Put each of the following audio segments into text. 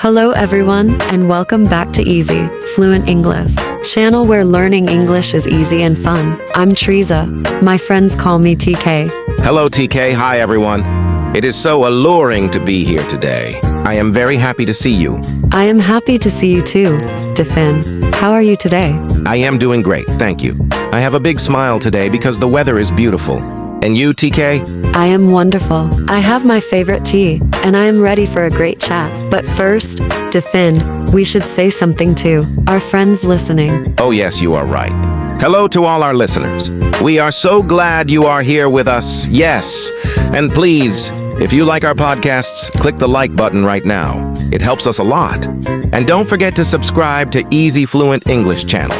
Hello everyone, and welcome back to Easy Fluent English, channel where learning English is easy and fun. I'm Teresa. My friends call me TK. Hello, TK. Hi, everyone. It is so alluring to be here today. I am very happy to see you. I am happy to see you too, Defin. How are you today? I am doing great, thank you. I have a big smile today because the weather is beautiful. And you, TK? I am wonderful. I have my favorite tea, and I am ready for a great chat. But first, Defin, we should say something to our friends listening. Oh, yes, you are right. Hello to all our listeners. We are so glad you are here with us. Yes. And please, if you like our podcasts, click the like button right now. It helps us a lot. And don't forget to subscribe to Easy Fluent English channel.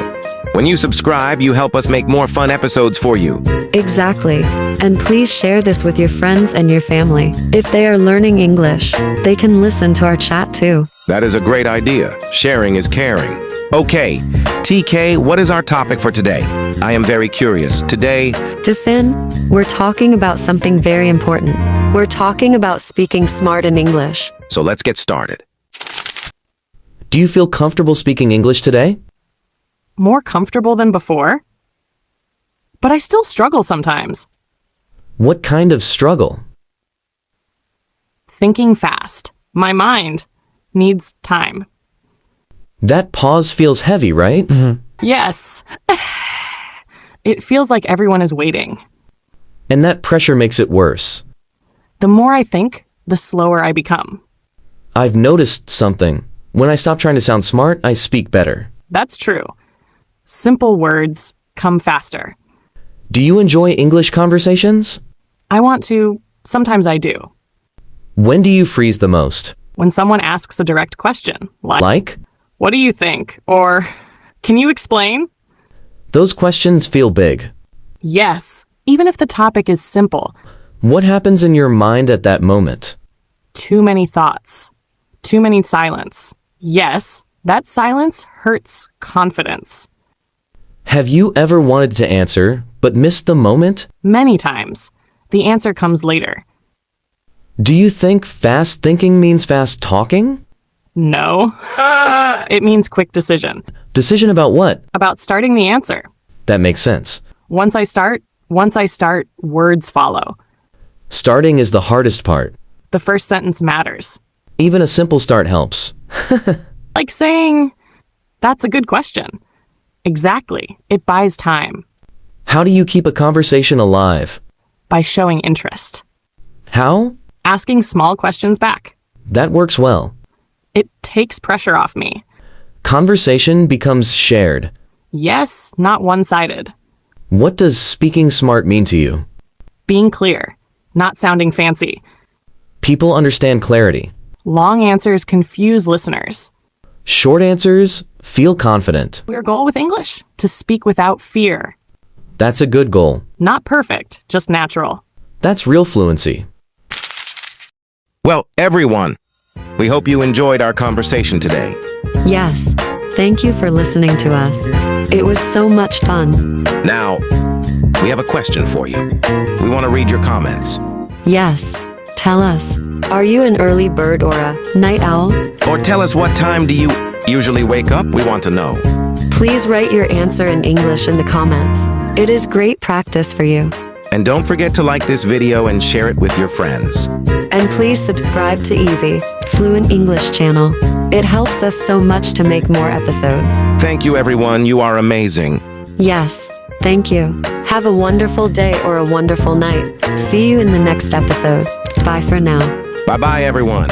When you subscribe, you help us make more fun episodes for you. Exactly. And please share this with your friends and your family. If they are learning English, they can listen to our chat too. That is a great idea. Sharing is caring. Okay, TK, what is our topic for today? I am very curious. Today, Defin, we're talking about something very important. We're talking about speaking smart in English. so let's get started. Do you feel comfortable speaking English today? More comfortable than before? But I still struggle sometimes. What kind of struggle? Thinking fast. My mind needs time. That pause feels heavy, right? Yes. It feels like everyone is waiting. And that pressure makes it worse. The more I think, the slower I become. I've noticed something. When I stop trying to sound smart, I speak better. That's true. Simple words come faster. Do you enjoy English conversations? I want to. Sometimes I do. When do you freeze the most? When someone asks a direct question, Like? what do you think? Or, can you explain? Those questions feel big. Yes, even if the topic is simple. What happens in your mind at that moment? Too many thoughts. Too many silence. Yes, that silence hurts confidence. Have you ever wanted to answer, but missed the moment? Many times. The answer comes later. Do you think fast thinking means fast talking? No. It means quick decision. Decision about what? About starting the answer. That makes sense. Once I start, words follow. Starting is the hardest part. The first sentence matters. Even a simple start helps. Like saying, that's a good question. Exactly. It buys time. How do you keep a conversation alive? By showing interest. How? Asking small questions back. That works well. It takes pressure off me. Conversation becomes shared. Yes, not one-sided. What does speaking smart mean to you? Being clear. Not sounding fancy. People understand clarity. Long answers confuse listeners. Short answers feel confident. Your goal with English? To speak without fear. That's a good goal. Not perfect, just natural. That's real fluency. Well, everyone, we hope you enjoyed our conversation today. Yes, thank you for listening to us. It was so much fun. Now, we have a question for you. We want to read your comments. Yes, tell us. Are you an early bird or a night owl? Or tell us, what time do you usually wake up? We want to know. Please write your answer in English in the comments. It is great practice for you. And don't forget to like this video and share it with your friends. And please subscribe to Easy Fluent English channel. It helps us so much to make more episodes. Thank you, everyone. You are amazing. Yes, thank you. Have a wonderful day or a wonderful night. See you in the next episode. Bye for now. Bye-bye, everyone.